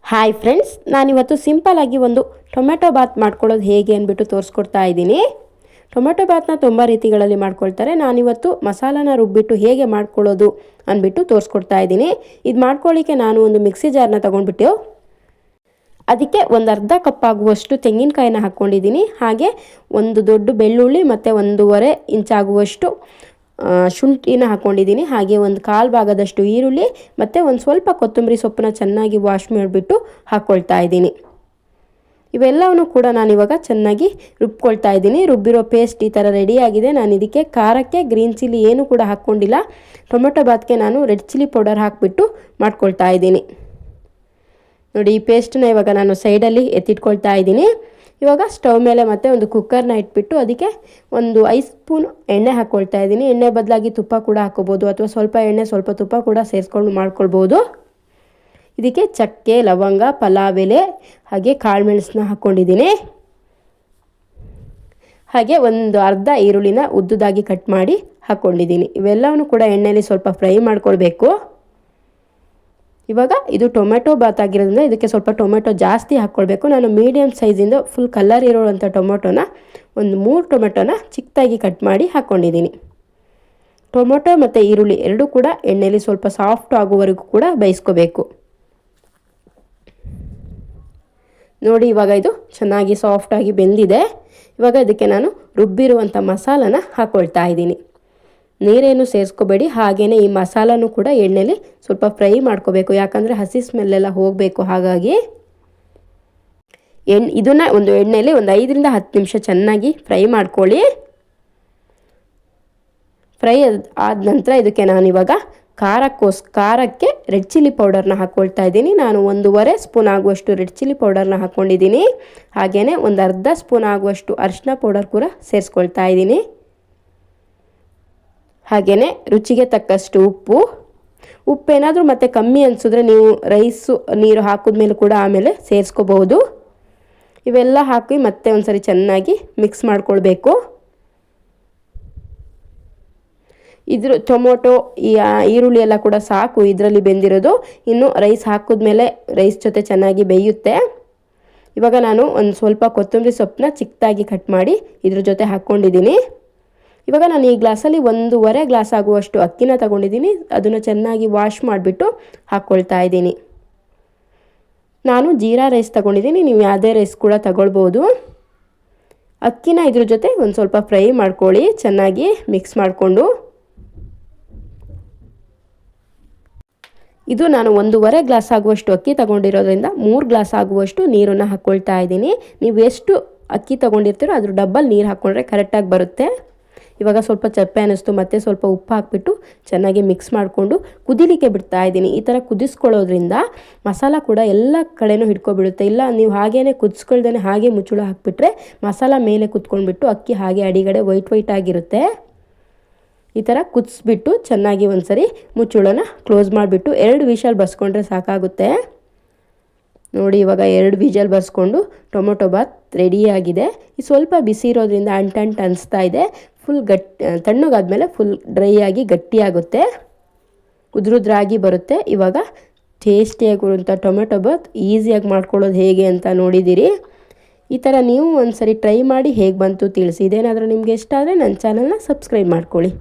Hi friends, ನಾನಿವತ್ತು ಸಿಂಪಲ್ಲಾಗಿ ಒಂದು ಟೊಮೆಟೊ ಬಾತ್ ಮಾಡ್ಕೊಳ್ಳೋದು ಹೇಗೆ ಅಂದ್ಬಿಟ್ಟು ತೋರಿಸ್ಕೊಡ್ತಾ ಇದ್ದೀನಿ. ಟೊಮೆಟೊ ಬಾತ್ನ ತುಂಬ ರೀತಿಗಳಲ್ಲಿ ಮಾಡ್ಕೊಳ್ತಾರೆ. ನಾನಿವತ್ತು ಮಸಾಲಾನ ರುಬ್ಬಿಟ್ಟು ಹೇಗೆ ಮಾಡ್ಕೊಳ್ಳೋದು ಅಂದ್ಬಿಟ್ಟು ತೋರಿಸ್ಕೊಡ್ತಾ ಇದ್ದೀನಿ. ಇದು ಮಾಡ್ಕೊಳ್ಳಿಕ್ಕೆ ನಾನು ಒಂದು ಮಿಕ್ಸಿ ಜಾರ್ನ ತೊಗೊಂಡ್ಬಿಟ್ಟು ಅದಕ್ಕೆ ಒಂದು ಅರ್ಧ ಕಪ್ ಆಗುವಷ್ಟು ತೆಂಗಿನಕಾಯಿನ ಹಾಕ್ಕೊಂಡಿದ್ದೀನಿ. ಹಾಗೆ ಒಂದು ದೊಡ್ಡ ಬೆಳ್ಳುಳ್ಳಿ ಮತ್ತು 1.5 ಇಂಚಾಗುವಷ್ಟು ಶುಂಠಿನ ಹಾಕ್ಕೊಂಡಿದ್ದೀನಿ. ಹಾಗೆ ಒಂದು 1/4 ಭಾಗದಷ್ಟು ಈರುಳ್ಳಿ ಮತ್ತು ಒಂದು ಸ್ವಲ್ಪ ಕೊತ್ತಂಬರಿ ಸೊಪ್ಪನ್ನ ಚೆನ್ನಾಗಿ ವಾಶ್ ಮಾಡಿಬಿಟ್ಟು ಹಾಕ್ಕೊಳ್ತಾ ಇದ್ದೀನಿ. ಇವೆಲ್ಲವನ್ನು ಕೂಡ ನಾನಿವಾಗ ಚೆನ್ನಾಗಿ ರುಬ್ಕೊಳ್ತಾ ಇದ್ದೀನಿ. ರುಬ್ಬಿರೋ ಪೇಸ್ಟ್ ಈ ಥರ ರೆಡಿಯಾಗಿದೆ. ನಾನು ಇದಕ್ಕೆ ಖಾರಕ್ಕೆ ಗ್ರೀನ್ ಚಿಲ್ಲಿ ಏನೂ ಕೂಡ ಹಾಕ್ಕೊಂಡಿಲ್ಲ. ಟೊಮೆಟೊ ಬಾತ್ಗೆ ನಾನು ರೆಡ್ ಚಿಲ್ಲಿ ಪೌಡರ್ ಹಾಕಿಬಿಟ್ಟು ಮಾಡ್ಕೊಳ್ತಾ ಇದ್ದೀನಿ. ನೋಡಿ, ಈ ಪೇಸ್ಟನ್ನ ಇವಾಗ ನಾನು ಸೈಡಲ್ಲಿ ಎತ್ತಿಟ್ಕೊಳ್ತಾ ಇದ್ದೀನಿ. ಇವಾಗ ಸ್ಟವ್ ಮೇಲೆ ಮತ್ತೆ ಒಂದು ಕುಕ್ಕರ್ನ ಇಟ್ಬಿಟ್ಟು ಅದಕ್ಕೆ ಒಂದು 5 ಸ್ಪೂನ್ ಎಣ್ಣೆ ಹಾಕ್ಕೊಳ್ತಾ ಇದ್ದೀನಿ. ಎಣ್ಣೆ ಬದಲಾಗಿ ತುಪ್ಪ ಕೂಡ ಹಾಕೋಬೋದು, ಅಥವಾ ಸ್ವಲ್ಪ ಎಣ್ಣೆ ಸ್ವಲ್ಪ ತುಪ್ಪ ಕೂಡ ಸೇರಿಸ್ಕೊಂಡು ಮಾಡ್ಕೊಳ್ಬೋದು. ಇದಕ್ಕೆ ಚಕ್ಕೆ, ಲವಂಗ, ಪಲಾವ್ ಎಲೆ ಹಾಗೆ ಕಾಳುಮೆಣಸನ್ನ ಹಾಕ್ಕೊಂಡಿದ್ದೀನಿ. ಹಾಗೆ ಒಂದು ಅರ್ಧ ಈರುಳ್ಳಿನ ಉದ್ದುದಾಗಿ ಕಟ್ ಮಾಡಿ ಹಾಕ್ಕೊಂಡಿದ್ದೀನಿ. ಇವೆಲ್ಲವನ್ನು ಕೂಡ ಎಣ್ಣೆಯಲ್ಲಿ ಸ್ವಲ್ಪ ಫ್ರೈ ಮಾಡ್ಕೊಳ್ಬೇಕು. ಇವಾಗ ಇದು ಟೊಮೆಟೊ ಬಾತ್ ಆಗಿರೋದ್ರಿಂದ ಇದಕ್ಕೆ ಸ್ವಲ್ಪ ಟೊಮೆಟೊ ಜಾಸ್ತಿ ಹಾಕ್ಕೊಳ್ಬೇಕು. ನಾನು ಮೀಡಿಯಮ್ ಸೈಜಿಂದ ಫುಲ್ ಕಲರ್ ಇರೋವಂಥ ಟೊಮೆಟೊನ ಒಂದು 3 ಟೊಮೆಟೊನ ಚಿಕ್ಕದಾಗಿ ಕಟ್ ಮಾಡಿ ಹಾಕ್ಕೊಂಡಿದ್ದೀನಿ. ಟೊಮೆಟೊ ಮತ್ತು ಈರುಳ್ಳಿ ಎರಡೂ ಕೂಡ ಎಣ್ಣೆಯಲ್ಲಿ ಸ್ವಲ್ಪ ಸಾಫ್ಟ್ ಆಗುವವರೆಗೂ ಕೂಡ ಬೇಯಿಸ್ಕೋಬೇಕು. ನೋಡಿ, ಇವಾಗ ಇದು ಚೆನ್ನಾಗಿ ಸಾಫ್ಟಾಗಿ ಬೆಂದಿದೆ. ಇವಾಗ ಇದಕ್ಕೆ ನಾನು ರುಬ್ಬಿರುವಂಥ ಮಸಾಲನ ಹಾಕ್ಕೊಳ್ತಾ ಇದ್ದೀನಿ. ನೀರೇನು ಸೇರಿಸ್ಕೋಬೇಡಿ. ಹಾಗೆಯೇ ಈ ಮಸಾಲನೂ ಕೂಡ ಎಣ್ಣೆಯಲ್ಲಿ ಸ್ವಲ್ಪ ಫ್ರೈ ಮಾಡ್ಕೋಬೇಕು, ಯಾಕಂದರೆ ಹಸಿ ಸ್ಮೆಲ್ಲೆಲ್ಲ ಹೋಗಬೇಕು. ಹಾಗಾಗಿ ಇದನ್ನು ಒಂದು ಎಣ್ಣೆಯಲ್ಲಿ ಒಂದು 5ರಿಂದ 10 ನಿಮಿಷ ಚೆನ್ನಾಗಿ ಫ್ರೈ ಮಾಡ್ಕೊಳ್ಳಿ. ಫ್ರೈ ಆದ ನಂತರ ಇದಕ್ಕೆ ನಾನಿವಾಗ ಖಾರಕ್ಕೆ ರೆಡ್ ಚಿಲ್ಲಿ ಪೌಡರ್ನ ಹಾಕ್ಕೊಳ್ತಾ ಇದ್ದೀನಿ. ನಾನು 1.5 ಸ್ಪೂನ್ ಆಗುವಷ್ಟು ರೆಡ್ ಚಿಲ್ಲಿ ಪೌಡರ್ನ ಹಾಕ್ಕೊಂಡಿದ್ದೀನಿ. ಹಾಗೆಯೇ ಒಂದು ಅರ್ಧ ಸ್ಪೂನ್ ಆಗುವಷ್ಟು ಅರಿಶಿನ ಪೌಡರ್ ಕೂಡ ಸೇರಿಸ್ಕೊಳ್ತಾ ಇದ್ದೀನಿ. ಹಾಗೆಯೇ ರುಚಿಗೆ ತಕ್ಕಷ್ಟು ಉಪ್ಪೇನಾದರೂ ಮತ್ತೆ ಕಮ್ಮಿ ಅನಿಸಿದ್ರೆ ನೀವು ರೈಸು ನೀರು ಹಾಕಿದ್ಮೇಲೆ ಕೂಡ ಆಮೇಲೆ ಸೇರಿಸ್ಕೋಬಹುದು. ಇವೆಲ್ಲ ಹಾಕಿ ಮತ್ತೆ ಒಂದ್ಸರಿ ಚೆನ್ನಾಗಿ ಮಿಕ್ಸ್ ಮಾಡ್ಕೊಳ್ಬೇಕು. ಟೊಮೊಟೊ ಈರುಳ್ಳಿ ಎಲ್ಲ ಕೂಡ ಸಾಕು ಇದರಲ್ಲಿ ಬೆಂದಿರೋದು. ಇನ್ನು ರೈಸ್ ಹಾಕಿದ್ಮೇಲೆ ರೈಸ್ ಜೊತೆ ಚೆನ್ನಾಗಿ ಬೇಯುತ್ತೆ. ಇವಾಗ ನಾನು ಒಂದು ಸ್ವಲ್ಪ ಕೊತ್ತಂಬರಿ ಸೊಪ್ಪನ್ನ ಚಿಕ್ಕದಾಗಿ ಕಟ್ ಮಾಡಿ ಇದ್ರ ಜೊತೆ ಹಾಕ್ಕೊಂಡಿದ್ದೀನಿ. ಇವಾಗ ನಾನು ಈ ಗ್ಲಾಸಲ್ಲಿ 1.5 ಗ್ಲಾಸ್ ಆಗುವಷ್ಟು ಅಕ್ಕಿನ ತಗೊಂಡಿದ್ದೀನಿ. ಅದನ್ನು ಚೆನ್ನಾಗಿ ವಾಶ್ ಮಾಡಿಬಿಟ್ಟು ಹಾಕ್ಕೊಳ್ತಾ ಇದ್ದೀನಿ. ನಾನು ಜೀರಾ ರೈಸ್ ತಗೊಂಡಿದ್ದೀನಿ, ನೀವು ಯಾವುದೇ ರೈಸ್ ಕೂಡ ತಗೊಳ್ಬೋದು. ಅಕ್ಕಿನ ಇದ್ರ ಜೊತೆ ಒಂದು ಸ್ವಲ್ಪ ಫ್ರೈ ಮಾಡ್ಕೊಳ್ಳಿ, ಚೆನ್ನಾಗಿ ಮಿಕ್ಸ್ ಮಾಡಿಕೊಂಡು. ಇದು ನಾನು 1.5 ಗ್ಲಾಸ್ ಆಗುವಷ್ಟು ಅಕ್ಕಿ ತಗೊಂಡಿರೋದ್ರಿಂದ 3 ಗ್ಲಾಸ್ ಆಗುವಷ್ಟು ನೀರನ್ನು ಹಾಕ್ಕೊಳ್ತಾ ಇದ್ದೀನಿ. ನೀವು ಎಷ್ಟು ಅಕ್ಕಿ ತಗೊಂಡಿರ್ತೀರೋ ಅದ್ರ ಡಬ್ಬಲ್ ನೀರು ಹಾಕ್ಕೊಂಡ್ರೆ ಕರೆಕ್ಟಾಗಿ ಬರುತ್ತೆ. ಇವಾಗ ಸ್ವಲ್ಪ ಚಪ್ಪೆ ಅನ್ನಿಸ್ತು, ಮತ್ತೆ ಸ್ವಲ್ಪ ಉಪ್ಪು ಹಾಕ್ಬಿಟ್ಟು ಚೆನ್ನಾಗಿ ಮಿಕ್ಸ್ ಮಾಡಿಕೊಂಡು ಕುದಿಲಿಕ್ಕೆ ಬಿಡ್ತಾ ಇದ್ದೀನಿ. ಈ ಥರ ಕುದಿಸ್ಕೊಳ್ಳೋದ್ರಿಂದ ಮಸಾಲ ಕೂಡ ಎಲ್ಲ ಕಡೆನೂ ಹಿಡ್ಕೊಬಿಡುತ್ತೆ. ಇಲ್ಲ ನೀವು ಹಾಗೇ ಕುದಿಸ್ಕೊಳ್ದೇ ಹಾಗೆ ಮುಚ್ಚಳ ಹಾಕಿಬಿಟ್ರೆ ಮಸಾಲ ಮೇಲೆ ಕುತ್ಕೊಂಡ್ಬಿಟ್ಟು ಅಕ್ಕಿ ಹಾಗೆ ಅಡಿಗಡೆ ವೈಟ್ ಆಗಿರುತ್ತೆ. ಈ ಥರ ಕುದಿಸ್ಬಿಟ್ಟು ಚೆನ್ನಾಗಿ ಒಂದ್ಸರಿ ಮುಚ್ಚಳನ ಕ್ಲೋಸ್ ಮಾಡಿಬಿಟ್ಟು 2 ವಿಷಲ್ ಬರ್ಸ್ಕೊಂಡ್ರೆ ಸಾಕಾಗುತ್ತೆ. ನೋಡಿ, ಇವಾಗ 2 ವಿಷಲ್ ಬರ್ಸ್ಕೊಂಡು ಟೊಮೊಟೊ ಬಾತ್ ರೆಡಿಯಾಗಿದೆ. ಈ ಸ್ವಲ್ಪ ಬಿಸಿ ಇರೋದ್ರಿಂದ ಅಂಟು ಅನಿಸ್ತಾ ಇದೆ. ಫುಲ್ ತಣ್ಣಗಾದ್ಮೇಲೆ ಫುಲ್ ಡ್ರೈ ಆಗಿ ಗಟ್ಟಿಯಾಗುತ್ತೆ, ಉದುರುದ್ರಾಗಿ ಬರುತ್ತೆ. ಇವಾಗ ಟೇಸ್ಟಿಯಾಗಿರುವಂಥ ಟೊಮೆಟೊ ಬಾತ್ ಈಸಿಯಾಗಿ ಮಾಡ್ಕೊಳ್ಳೋದು ಹೇಗೆ ಅಂತ ನೋಡಿದ್ದೀರಿ. ಈ ಥರ ನೀವು ಒಂದ್ಸರಿ ಟ್ರೈ ಮಾಡಿ ಹೇಗೆ ಬಂತು ತಿಳಿಸಿ. ಇದೇನಾದರೂ ನಿಮಗೆ ಇಷ್ಟ ಆದರೆ ನನ್ನ ಚಾನಲ್ನ ಸಬ್ಸ್ಕ್ರೈಬ್ ಮಾಡ್ಕೊಳ್ಳಿ.